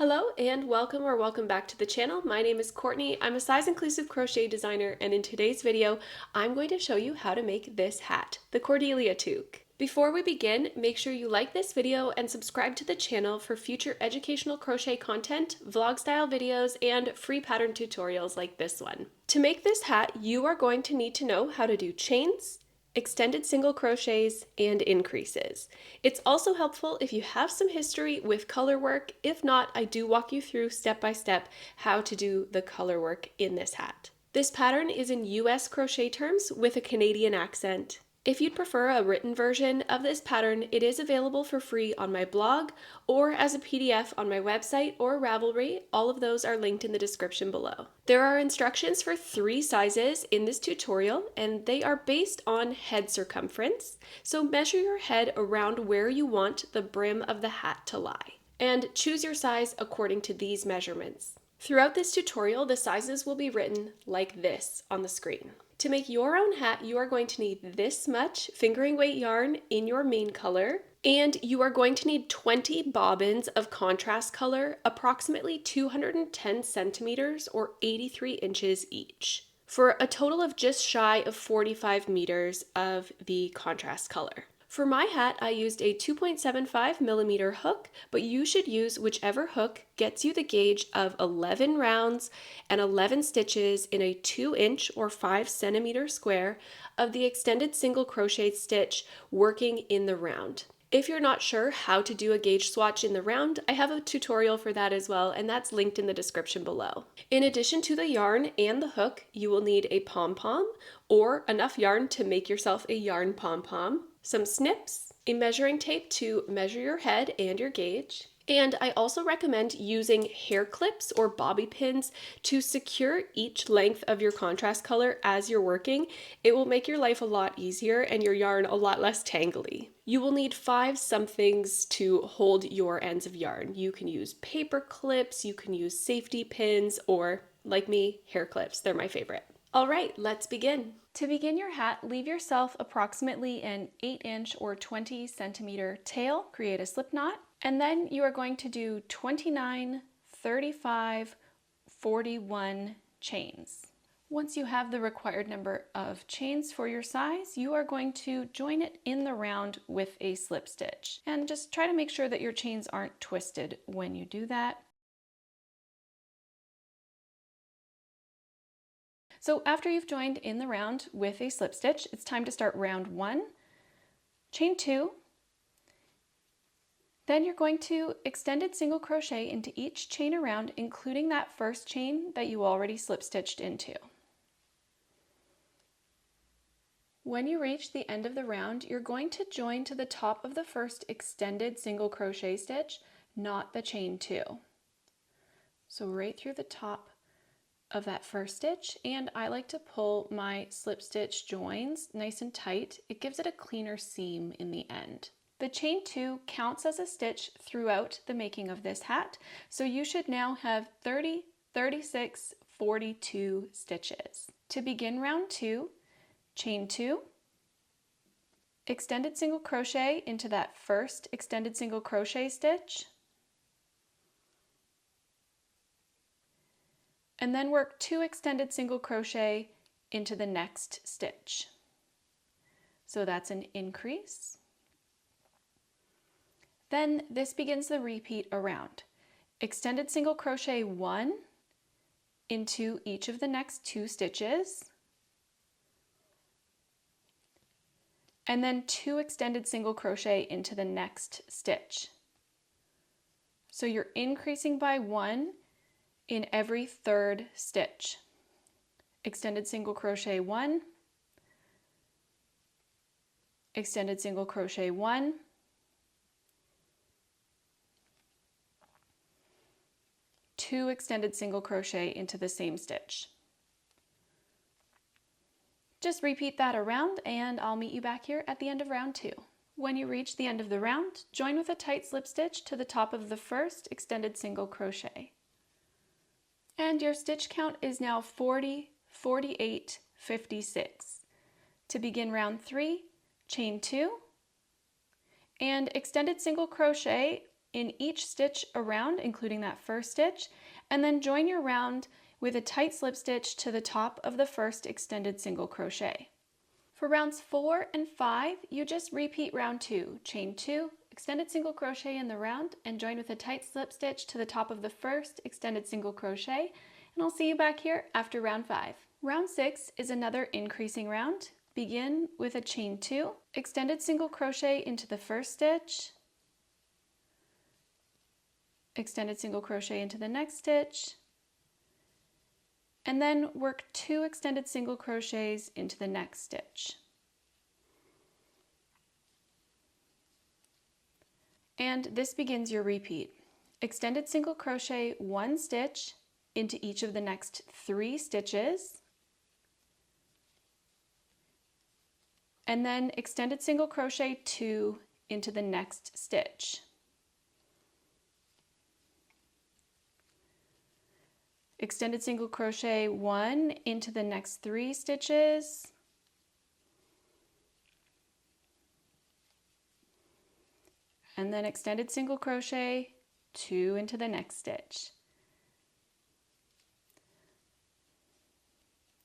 Hello and welcome or welcome back to the channel. My name is Courtney. I'm a size inclusive crochet designer, and in today's video, I'm going to show you how to make this hat, the Cordelia toque. Before we begin, make sure you like this video and subscribe to the channel for future educational crochet content, vlog style videos, and free pattern tutorials like this one. To make this hat, you are going to need to know how to do chains, extended single crochets, and increases. It's also helpful if you have some history with color work. If not, I do walk you through step by step how to do the color work in this hat. This pattern is in US crochet terms with a Canadian accent. If you'd prefer a written version of this pattern, it is available for free on my blog or as a PDF on my website or Ravelry. All of those are linked in the description below. There are instructions for 3 sizes in this tutorial, and they are based on head circumference. So measure your head around where you want the brim of the hat to lie, and choose your size according to these measurements. Throughout this tutorial, the sizes will be written like this on the screen. To make your own hat, you are going to need this much fingering weight yarn in your main color, and you are going to need 20 bobbins of contrast color, approximately 210 centimeters or 83 inches each, for a total of just shy of 45 meters of the contrast color. For my hat, I used a 2.75 millimeter hook, but you should use whichever hook gets you the gauge of 11 rounds and 11 stitches in a 2-inch or 5 centimeter square of the extended single crochet stitch working in the round. If you're not sure how to do a gauge swatch in the round, I have a tutorial for that as well, and that's linked in the description below. In addition to the yarn and the hook, you will need a pom-pom or enough yarn to make yourself a yarn pom-pom, some snips, a measuring tape to measure your head and your gauge, and I also recommend using hair clips or bobby pins to secure each length of your contrast color as you're working. It will make your life a lot easier and your yarn a lot less tangly. You will need 5 somethings to hold your ends of yarn. You can use paper clips, you can use safety pins, or like me, hair clips. They're my favorite. All right, let's begin. To begin your hat, leave yourself approximately an 8-inch or 20 centimeter tail. Create a slip knot, and then you are going to do 29, 35, 41 chains. Once you have the required number of chains for your size, you are going to join it in the round with a slip stitch. And just try to make sure that your chains aren't twisted when you do that. So after you've joined in the round with a slip stitch, it's time to start round 1, chain 2, then you're going to extended single crochet into each chain around, including that first chain that you already slip stitched into. When you reach the end of the round, you're going to join to the top of the first extended single crochet stitch, not the chain 2. So right through the top of that first stitch, and I like to pull my slip stitch joins nice and tight. It gives it a cleaner seam in the end. The chain 2 counts as a stitch throughout the making of this hat, so you should now have 30, 36, 42 stitches. To begin round 2, chain 2, extended single crochet into that first extended single crochet stitch, and then work 2 extended single crochet into the next stitch. So that's an increase. Then this begins the repeat around. Extended single crochet 1 into each of the next 2 stitches, and then 2 extended single crochet into the next stitch. So you're increasing by 1 in every 3rd stitch. Extended single crochet 1, extended single crochet 1, two extended single crochet into the same stitch. Just repeat that around, and I'll meet you back here at the end of round 2. When you reach the end of the round, join with a tight slip stitch to the top of the first extended single crochet. And your stitch count is now 40, 48, 56. To begin round 3, chain 2, and extended single crochet in each stitch around, including that first stitch, and then join your round with a tight slip stitch to the top of the first extended single crochet. For rounds 4 and 5, you just repeat round 2, chain 2, extended single crochet in the round, and join with a tight slip stitch to the top of the first extended single crochet, and I'll see you back here after round 5. Round 6 is another increasing round. Begin with a chain 2, extended single crochet into the first stitch, extended single crochet into the next stitch, and then work 2 extended single crochets into the next stitch. And this begins your repeat. Extended single crochet 1 stitch into each of the next 3 stitches, and then extended single crochet 2 into the next stitch. Extended single crochet 1 into the next 3 stitches, and then extended single crochet 2 into the next stitch.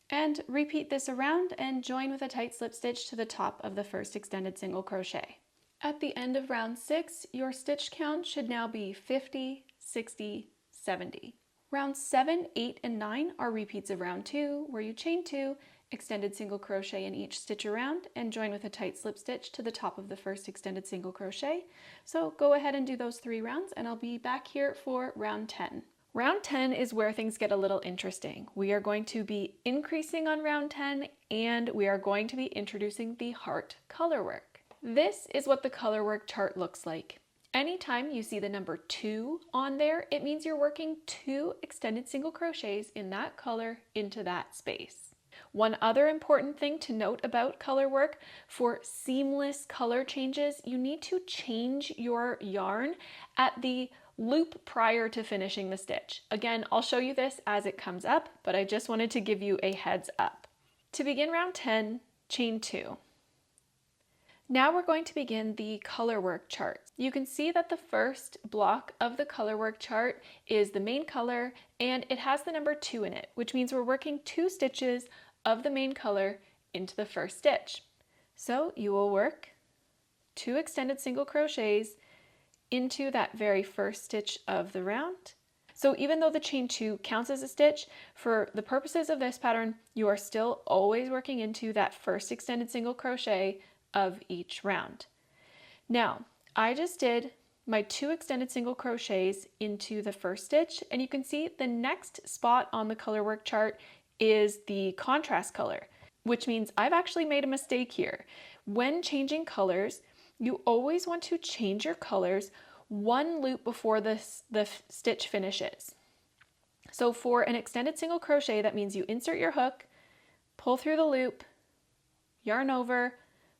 And repeat this around and join with a tight slip stitch to the top of the first extended single crochet. At the end of round 6, your stitch count should now be 50, 60, 70. Rounds 7, 8, and 9 are repeats of round 2, where you chain 2, extended single crochet in each stitch around, and join with a tight slip stitch to the top of the first extended single crochet. So go ahead and do those 3 rounds, and I'll be back here for round 10. Round 10 is where things get a little interesting. We are going to be increasing on round 10, and we are going to be introducing the heart color work. This is what the color work chart looks like. Anytime you see the number 2 on there, it means you're working 2 extended single crochets in that color into that space. One other important thing to note about color work: for seamless color changes, you need to change your yarn at the loop prior to finishing the stitch. Again, I'll show you this as it comes up, but I just wanted to give you a heads up. To begin round 10, chain 2. Now we're going to begin the color work chart. You can see that the first block of the color work chart is the main color, and it has the number 2 in it, which means we're working 2 stitches of the main color into the first stitch. So you will work 2 extended single crochets into that very first stitch of the round. So even though the chain 2 counts as a stitch, for the purposes of this pattern, you are still always working into that first extended single crochet of each round. Now, I just did my 2 extended single crochets into the first stitch, and you can see the next spot on the color work chart is the contrast color, which means I've actually made a mistake here. When changing colors, you always want to change your colors 1 loop before the stitch finishes. So for an extended single crochet, that means you insert your hook, pull through the loop, yarn over,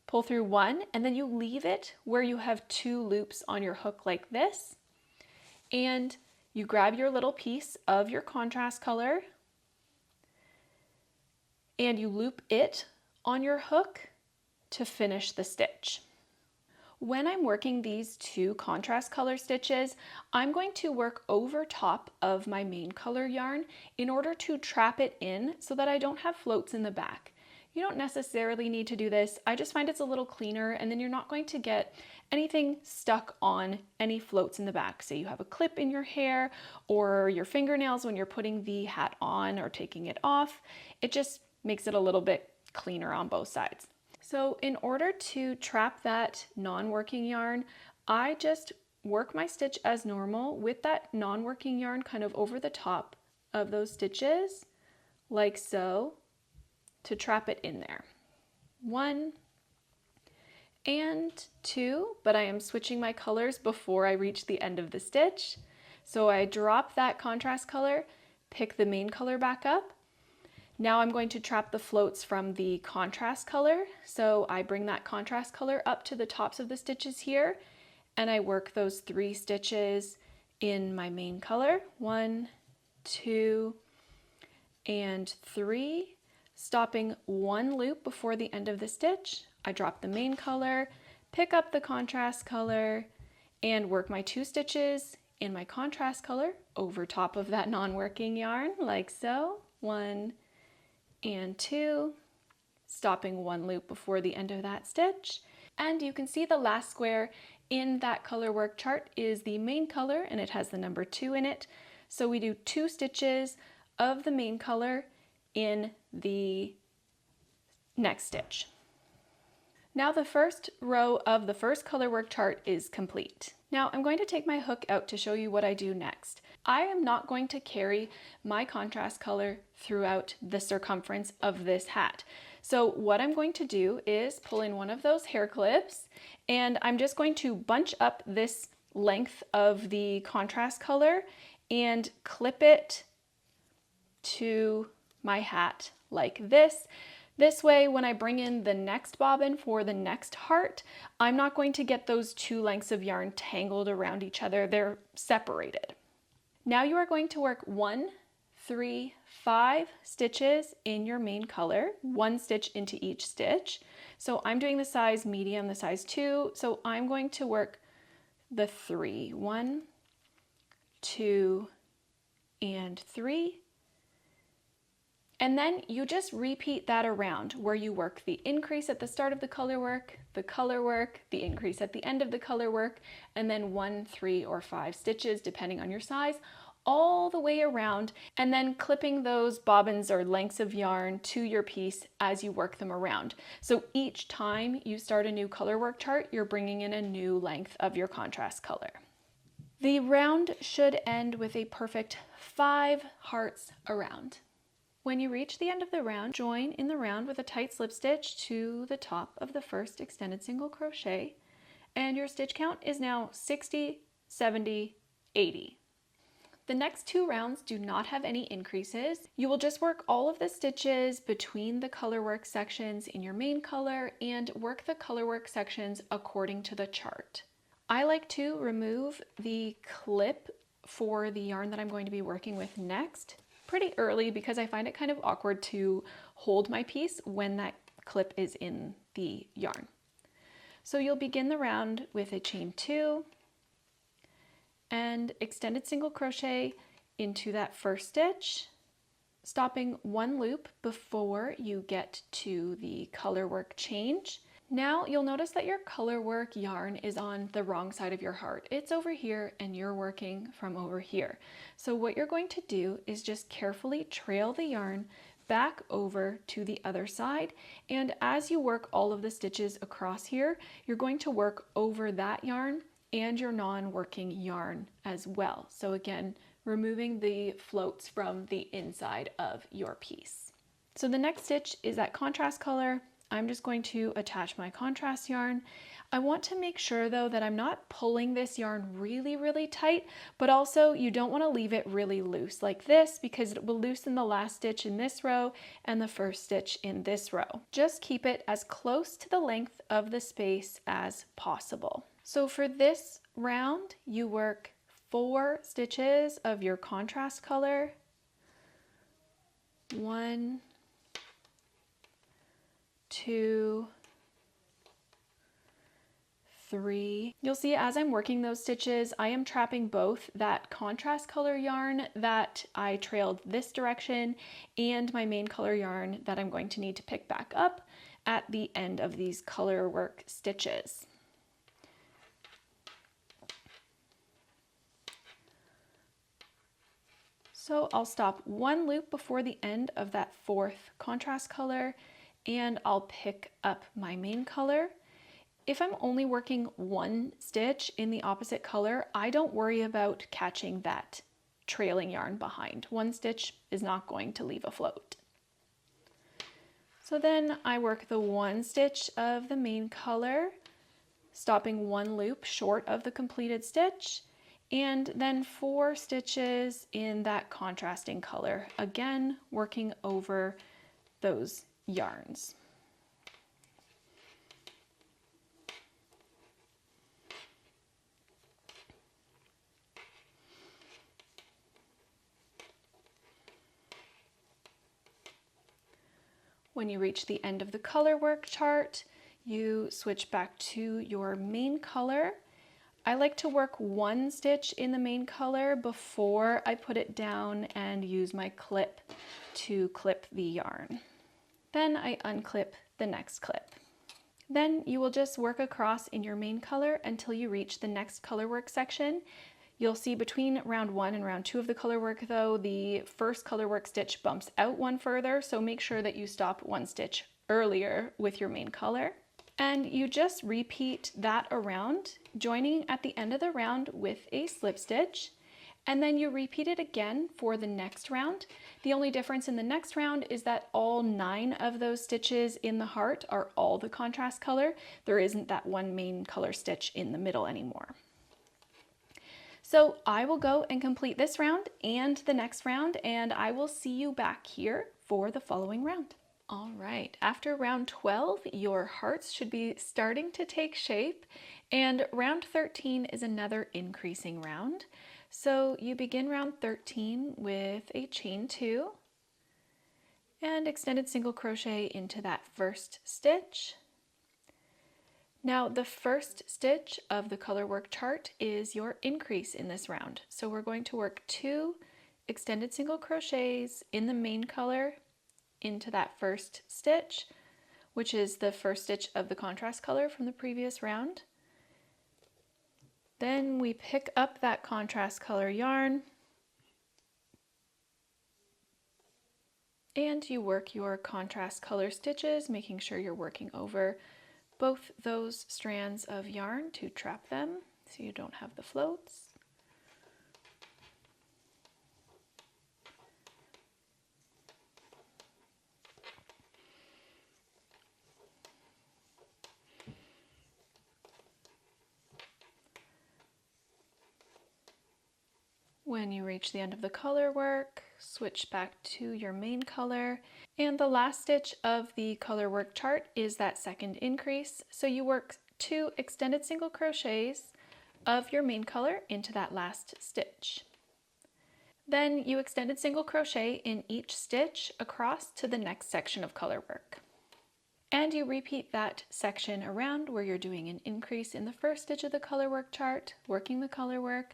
pull through 1, and then you leave it where you have 2 loops on your hook like this, and you grab your little piece of your contrast color and you loop it on your hook to finish the stitch. When I'm working these 2 contrast color stitches, I'm going to work over top of my main color yarn in order to trap it in so that I don't have floats in the back. You don't necessarily need to do this. I just find it's a little cleaner, and then you're not going to get anything stuck on any floats in the back. Say you have a clip in your hair or your fingernails when you're putting the hat on or taking it off. It just makes it a little bit cleaner on both sides. So in order to trap that non-working yarn, I just work my stitch as normal with that non-working yarn kind of over the top of those stitches, like so, to trap it in there. 1 and 2, but I am switching my colors before I reach the end of the stitch. So I drop that contrast color, pick the main color back up. Now I'm going to trap the floats from the contrast color. So I bring that contrast color up to the tops of the stitches here, and I work those 3 stitches in my main color. 1, 2, and 3, stopping 1 loop before the end of the stitch. I drop the main color, pick up the contrast color, and work my 2 stitches in my contrast color over top of that non-working yarn, like so. 1 and 2, stopping 1 loop before the end of that stitch. And you can see the last square in that Colourwork chart is the main color, and it has the number 2 in it. So we do 2 stitches of the main color in the next stitch. Now the first row of the first Colourwork chart is complete. Now I'm going to take my hook out to show you what I do next. I am not going to carry my contrast color throughout the circumference of this hat. So what I'm going to do is pull in one of those hair clips, and I'm just going to bunch up this length of the contrast color and clip it to my hat like this. This way, when I bring in the next bobbin for the next heart, I'm not going to get those 2 lengths of yarn tangled around each other. They're separated. Now you are going to work 1, 3, 5 stitches in your main color, 1 stitch into each stitch. So I'm doing the size medium, the size 2, so I'm going to work the 3. 1, 2, and 3. And then you just repeat that around, where you work the increase at the start of the color work, the increase at the end of the color work, and then 1, 3, or 5 stitches, depending on your size, all the way around, and then clipping those bobbins or lengths of yarn to your piece as you work them around. So each time you start a new color work chart, you're bringing in a new length of your contrast color. The round should end with a perfect 5 hearts around. When you reach the end of the round, join in the round with a tight slip stitch to the top of the first extended single crochet, and your stitch count is now 60, 70, 80. The next 2 rounds do not have any increases. You will just work all of the stitches between the Colourwork sections in your main color and work the Colourwork sections according to the chart. I like to remove the clip for the yarn that I'm going to be working with next pretty early, because I find it kind of awkward to hold my piece when that clip is in the yarn. So you'll begin the round with a chain 2 and extended single crochet into that first stitch, stopping 1 loop before you get to the Colourwork change. Now you'll notice that your Colourwork yarn is on the wrong side of your heart. It's over here and you're working from over here. So what you're going to do is just carefully trail the yarn back over to the other side, and as you work all of the stitches across here, you're going to work over that yarn and your non-working yarn as well. So again, removing the floats from the inside of your piece. So the next stitch is that contrast color. I'm just going to attach my contrast yarn. I want to make sure though that I'm not pulling this yarn really tight, but also you don't want to leave it really loose like this, because it will loosen the last stitch in this row and the first stitch in this row. Just keep it as close to the length of the space as possible. So for this round, you work 4 stitches of your contrast color. 1, 2, 3. You'll see as I'm working those stitches, I am trapping both that contrast color yarn that I trailed this direction and my main color yarn that I'm going to need to pick back up at the end of these Colourwork stitches. So I'll stop 1 loop before the end of that 4th contrast color, and I'll pick up my main color. If I'm only working 1 stitch in the opposite color, I don't worry about catching that trailing yarn behind. 1 stitch is not going to leave a float. So then I work the 1 stitch of the main color, stopping 1 loop short of the completed stitch, and then 4 stitches in that contrasting color, again working over those yarns. When you reach the end of the Colourwork chart, you switch back to your main color. I like to work one stitch in the main color before I put it down and use my clip to clip the yarn. Then I unclip the next clip. Then you will just work across in your main color until you reach the next Colourwork section. You'll see between round 1 and round 2 of the Colourwork though, the first Colourwork stitch bumps out one further, so make sure that you stop one stitch earlier with your main color. And you just repeat that around, joining at the end of the round with a slip stitch. And then you repeat it again for the next round. The only difference in the next round is that all 9 of those stitches in the heart are all the contrast color. There isn't that one main color stitch in the middle anymore. So I will go and complete this round and the next round, and I will see you back here for the following round. All right, after round 12, your hearts should be starting to take shape, and round 13 is another increasing round. So you begin round 13 with a chain 2 and extended single crochet into that first stitch. Now the first stitch of the Colourwork chart is your increase in this round. So we're going to work 2 extended single crochets in the main color into that first stitch, which is the first stitch of the contrast color from the previous round. Then we pick up that contrast color yarn and you work your contrast color stitches, making sure you're working over both those strands of yarn to trap them so you don't have the floats. When you reach the end of the Colourwork, switch back to your main color. And the last stitch of the Colourwork chart is that second increase. So you work 2 extended single crochets of your main color into that last stitch. Then you extended single crochet in each stitch across to the next section of Colourwork. And you repeat that section around where you're doing an increase in the first stitch of the Colourwork chart, working the Colourwork,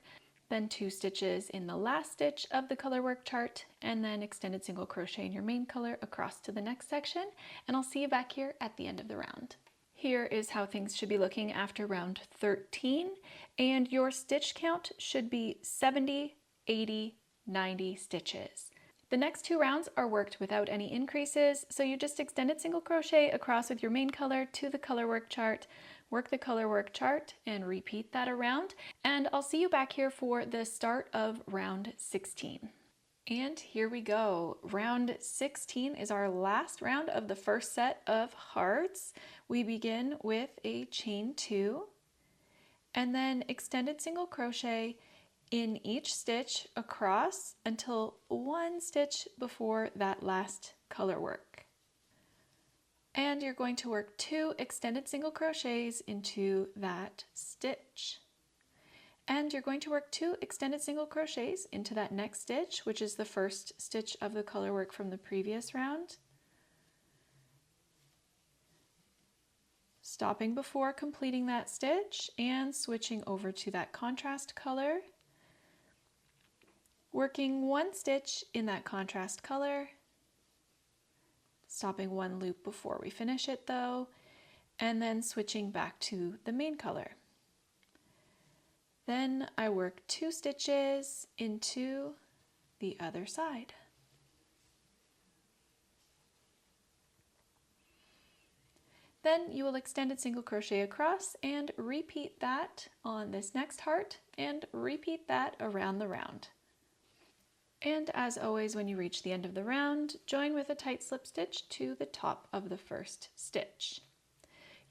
then 2 stitches in the last stitch of the Colourwork chart, and then extended single crochet in your main color across to the next section, and I'll see you back here at the end of the round. Here is how things should be looking after round 13, and your stitch count should be 70, 80, 90 stitches. The next 2 rounds are worked without any increases, so you just extended single crochet across with your main color to the Colourwork chart, work the Colourwork chart and repeat that around, and I'll see you back here for the start of round 16. And here we go. Round 16 is our last round of the first set of hearts. We begin with a chain 2 and then extended single crochet in each stitch across until 1 stitch before that last Colourwork. And you're going to work 2 extended single crochets into that stitch. And you're going to work 2 extended single crochets into that next stitch, which is the first stitch of the Colourwork from the previous round. Stopping before completing that stitch and switching over to that contrast color. Working 1 stitch in that contrast color. Stopping 1 loop before we finish it though, and then switching back to the main color. Then I work 2 stitches into the other side. Then you will extend a single crochet across and repeat that on this next heart and repeat that around the round. And as always, when you reach the end of the round, join with a tight slip stitch to the top of the first stitch.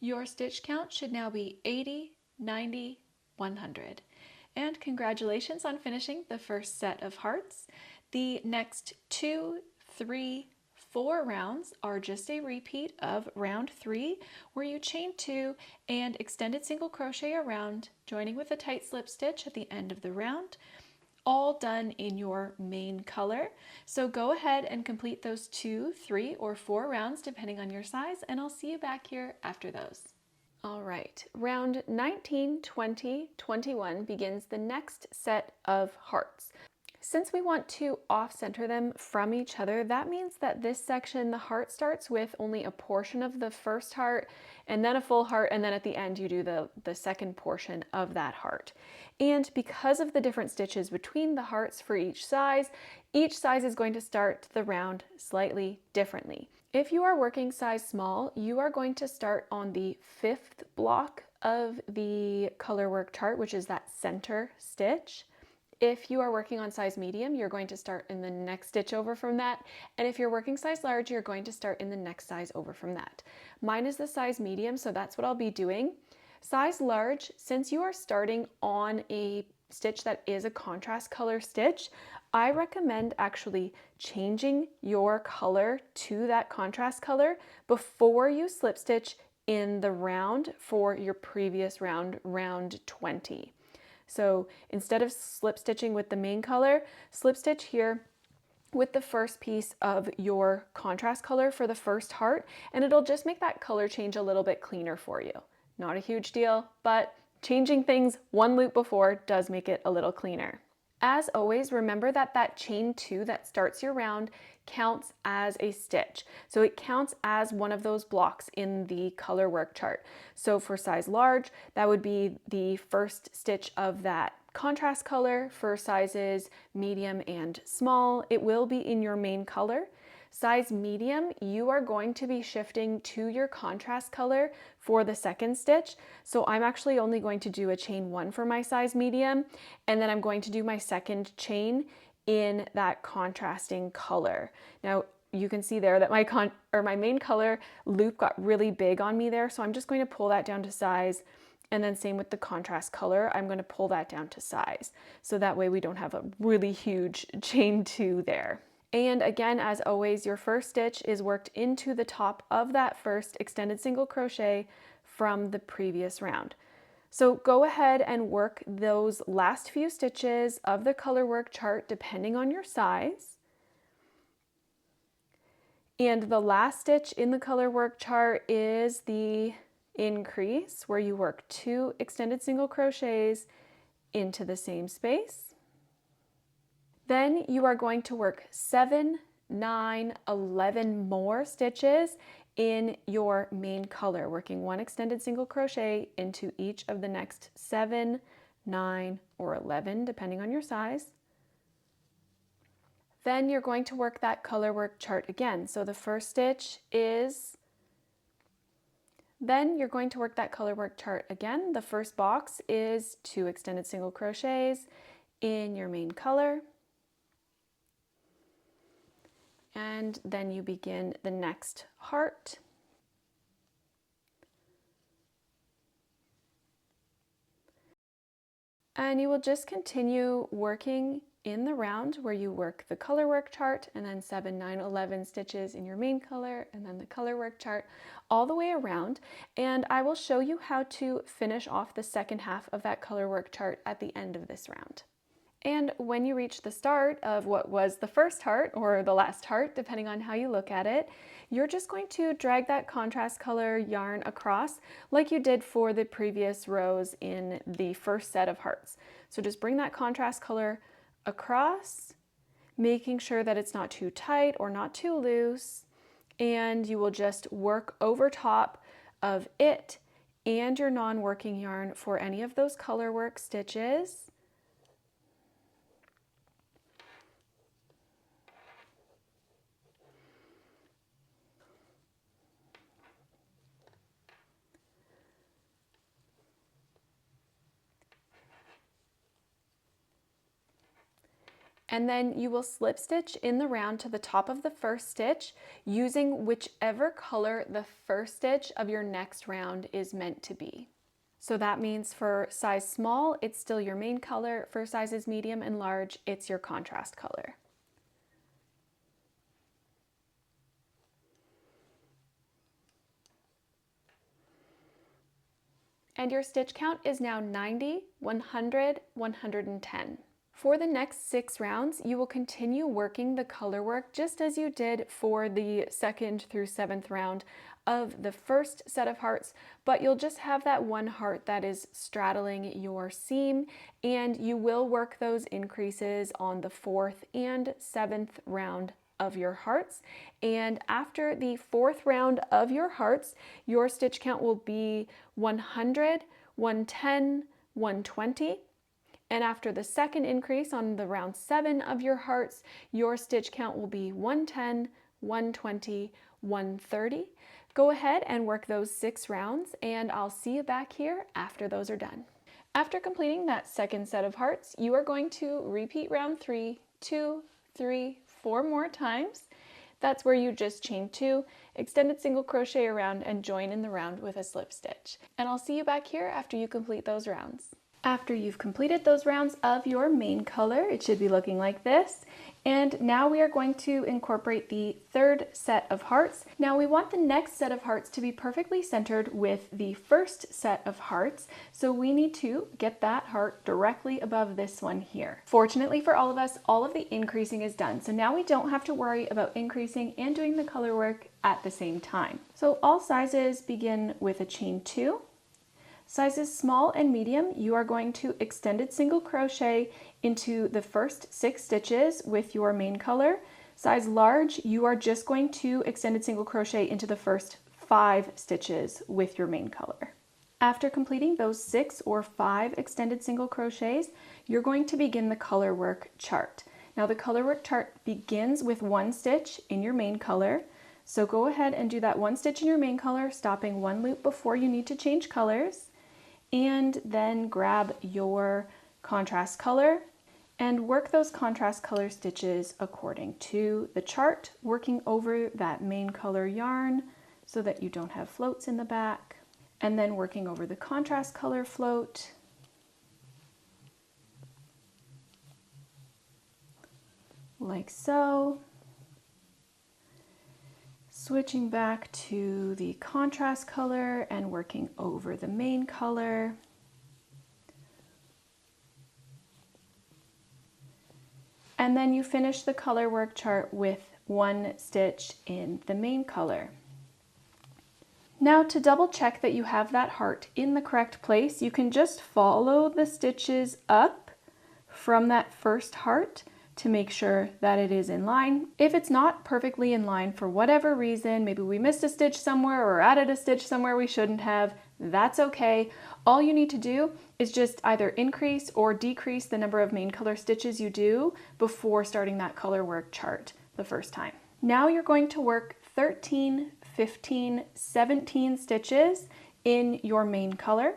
Your stitch count should now be 80, 90, 100. And congratulations on finishing the first set of hearts. The next 2, 3, 4 rounds are just a repeat of round 3, where you chain 2 and extended single crochet around, joining with a tight slip stitch at the end of the round, all done in your main color. So go ahead and complete those 2, 3, or 4 rounds depending on your size, and I'll see you back here after those. All right, round 19, 20, 21 begins the next set of hearts. Since we want to off-center them from each other, that means that this section, the heart starts with only a portion of the first heart and then a full heart, and then at the end you do the second portion of that heart. And because of the different stitches between the hearts for each size is going to start the round slightly differently. If you are working size small, you are going to start on the 5th block of the Colourwork chart, which is that center stitch. If you are working on size medium, you're going to start in the next stitch over from that. And if you're working size large, you're going to start in the next size over from that. Mine is the size medium, so that's what I'll be doing. Size large, since you are starting on a stitch that is a contrast color stitch, I recommend actually changing your color to that contrast color before you slip stitch in the round for your previous round, round 20. So instead of slip stitching with the main color, slip stitch here with the first piece of your contrast color for the first heart, and it'll just make that color change a little bit cleaner for you. Not a huge deal, but changing things one loop before does make it a little cleaner. As always, remember that that chain 2 that starts your round counts as a stitch. So it counts as one of those blocks in the Colourwork chart. So for size large, that would be the first stitch of that contrast color. For sizes medium and small, it will be in your main color. Size medium, you are going to be shifting to your contrast color for the second stitch. So I'm actually only going to do a chain 1 for my size medium, and then I'm going to do my second chain in that contrasting color. Now you can see there that my main color loop got really big on me there, so I'm just going to pull that down to size. And then same with the contrast color, I'm going to pull that down to size. So that way we don't have a really huge chain 2 there. And again, as always, your first stitch is worked into the top of that first extended single crochet from the previous round. So go ahead and work those last few stitches of the Colourwork chart depending on your size. And the last stitch in the Colourwork chart is the increase, where you work 2 extended single crochets into the same space. Then you are going to work 7, 9, 11 more stitches in your main color, working 1 extended single crochet into each of the next 7, 9, or 11, depending on your size. Then you're going to work that Colourwork chart again. So the first stitch is, then you're going to work that Colourwork chart again. The first box is 2 extended single crochets in your main color. And then you begin the next heart. And you will just continue working in the round where you work the Colourwork chart and then 7, 9, 11 stitches in your main color and then the Colourwork chart all the way around. And I will show you how to finish off the second half of that Colourwork chart at the end of this round. And when you reach the start of what was the first heart or the last heart, depending on how you look at it, you're just going to drag that contrast color yarn across like you did for the previous rows in the first set of hearts. So just bring that contrast color across, making sure that it's not too tight or not too loose, and you will just work over top of it and your non-working yarn for any of those Colourwork stitches. And then you will slip stitch in the round to the top of the first stitch using whichever color the first stitch of your next round is meant to be. So that means for size small, it's still your main color. For sizes medium and large, it's your contrast color. And your stitch count is now 90, 100, 110. For the next 6 rounds, you will continue working the Colourwork just as you did for the 2nd through 7th round of the first set of hearts, but you'll just have that one heart that is straddling your seam, and you will work those increases on the 4th and 7th round of your hearts. And after the 4th round of your hearts, your stitch count will be 100, 110, 120. And after the second increase on the round 7 of your hearts, your stitch count will be 110, 120, 130. Go ahead and work those 6 rounds, and I'll see you back here after those are done. After completing that second set of hearts, you are going to repeat round 3, 2, 3, 4 more times. That's where you just chain 2, extended single crochet around, and join in the round with a slip stitch. And I'll see you back here after you complete those rounds. After you've completed those rounds of your main color, it should be looking like this. And now we are going to incorporate the 3rd set of hearts. Now we want the next set of hearts to be perfectly centered with the first set of hearts, so we need to get that heart directly above this one here. Fortunately for all of us, all of the increasing is done, so now we don't have to worry about increasing and doing the color work at the same time. So all sizes begin with a chain 2. Sizes small and medium, you are going to extended single crochet into the first 6 stitches with your main color. Size large, you are just going to extended single crochet into the first 5 stitches with your main color. After completing those 6 or 5 extended single crochets, you're going to begin the color work chart. Now the color work chart begins with 1 stitch in your main color. So go ahead and do that 1 stitch in your main color, stopping 1 loop before you need to change colors. And then grab your contrast color and work those contrast color stitches according to the chart, working over that main color yarn so that you don't have floats in the back, and then working over the contrast color float, like so. Switching back to the contrast color and working over the main color. And then you finish the color work chart with 1 stitch in the main color. Now to double check that you have that heart in the correct place, you can just follow the stitches up from that first heart to make sure that it is in line. If it's not perfectly in line for whatever reason, maybe we missed a stitch somewhere or added a stitch somewhere we shouldn't have, that's okay. All you need to do is just either increase or decrease the number of main color stitches you do before starting that color work chart the first time. Now you're going to work 13, 15, 17 stitches in your main color.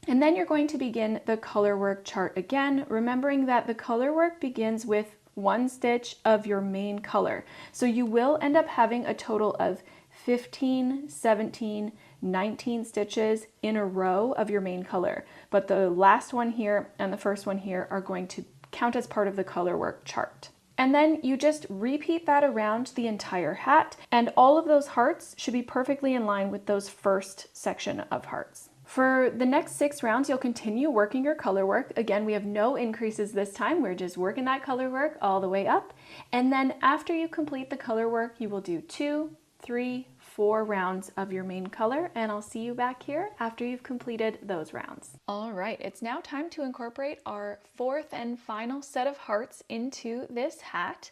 And then you're going to begin the color work chart again, remembering that the color work begins with 1 stitch of your main color. So you will end up having a total of 15, 17, 19 stitches in a row of your main color. But the last one here and the first one here are going to count as part of the color work chart. And then you just repeat that around the entire hat, and all of those hearts should be perfectly in line with those first section of hearts. For the next 6 rounds, you'll continue working your color work. Again, we have no increases this time. We're just working that color work all the way up. And then after you complete the color work, you will do 2, 3, 4 rounds of your main color, and I'll see you back here after you've completed those rounds. All right, it's now time to incorporate our 4th and final set of hearts into this hat.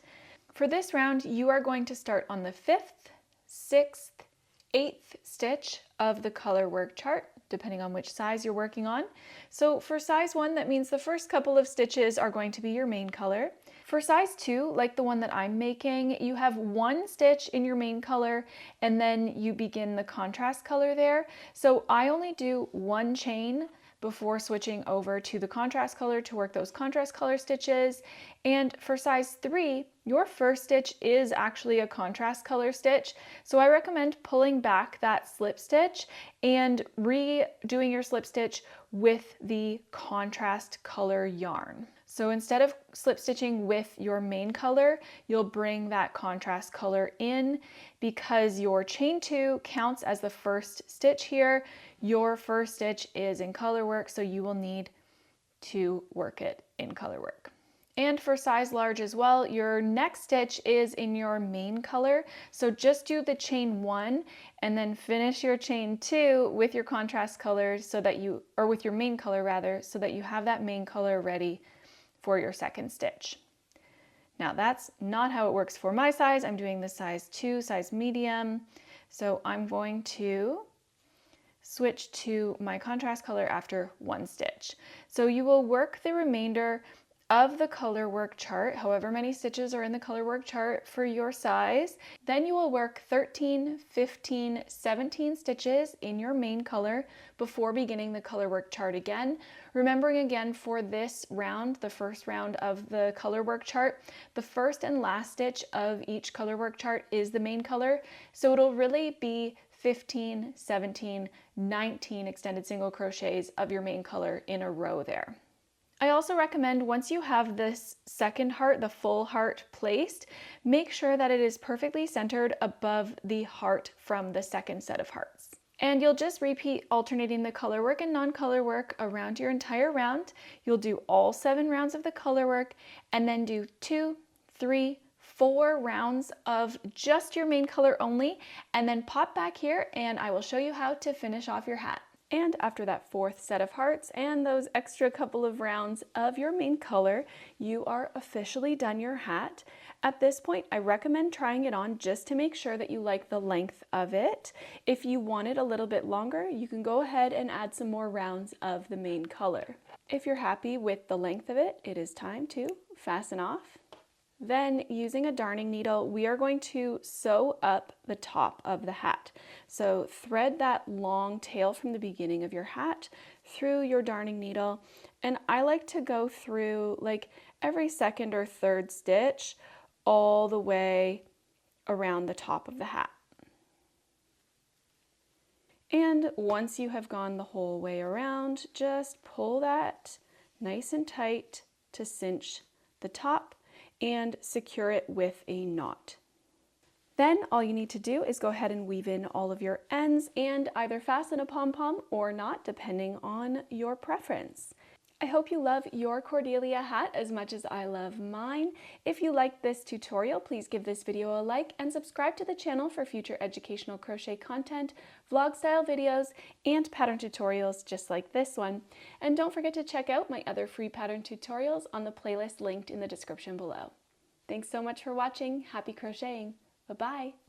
For this round, you are going to start on the 5th, 6th, 8th stitch of the color work chart, depending on which size you're working on. So for size 1, that means the first couple of stitches are going to be your main color. For size 2, like the one that I'm making, you have 1 stitch in your main color and then you begin the contrast color there. So I only do 1 chain before switching over to the contrast color to work those contrast color stitches. And for size 3, your first stitch is actually a contrast color stitch. So I recommend pulling back that slip stitch and redoing your slip stitch with the contrast color yarn. So instead of slip stitching with your main color, you'll bring that contrast color in because your chain 2 counts as the first stitch here. Your first stitch is in color work, so you will need to work it in color work. And for size large as well, your next stitch is in your main color. So just do the chain 1 and then finish your chain 2 with your contrast color so that you, or with your main color rather, so that you have that main color ready for your second stitch. Now that's not how it works for my size. I'm doing the size 2, size medium. So I'm going to switch to my contrast color after 1 stitch. So you will work the remainder of the Colourwork chart, however many stitches are in the Colourwork chart for your size. Then you will work 13, 15, 17 stitches in your main color before beginning the Colourwork chart again. Remembering again for this round, the first round of the Colourwork chart, the first and last stitch of each Colourwork chart is the main color. So it'll really be 15, 17, 19 extended single crochets of your main color in a row there. I also recommend once you have this second heart, the full heart placed, make sure that it is perfectly centered above the heart from the second set of hearts. And you'll just repeat alternating the color work and non-color work around your entire round. You'll do all 7 rounds of the color work and then do 2, 3, 4 rounds of just your main color only, and then pop back here and I will show you how to finish off your hat. And after that 4th set of hearts and those extra couple of rounds of your main color, you are officially done your hat. At this point, I recommend trying it on just to make sure that you like the length of it. If you want it a little bit longer, you can go ahead and add some more rounds of the main color. If you're happy with the length of it, it is time to fasten off. Then using a darning needle, we are going to sew up the top of the hat. So thread that long tail from the beginning of your hat through your darning needle. And I like to go through like every second or third stitch all the way around the top of the hat. And once you have gone the whole way around, just pull that nice and tight to cinch the top and secure it with a knot. Then all you need to do is go ahead and weave in all of your ends and either fasten a pom-pom or not, depending on your preference. I hope you love your Cordelia hat as much as I love mine. If you liked this tutorial, please give this video a like and subscribe to the channel for future educational crochet content, vlog style videos, and pattern tutorials just like this one. And don't forget to check out my other free pattern tutorials on the playlist linked in the description below. Thanks so much for watching. Happy crocheting. Bye-bye.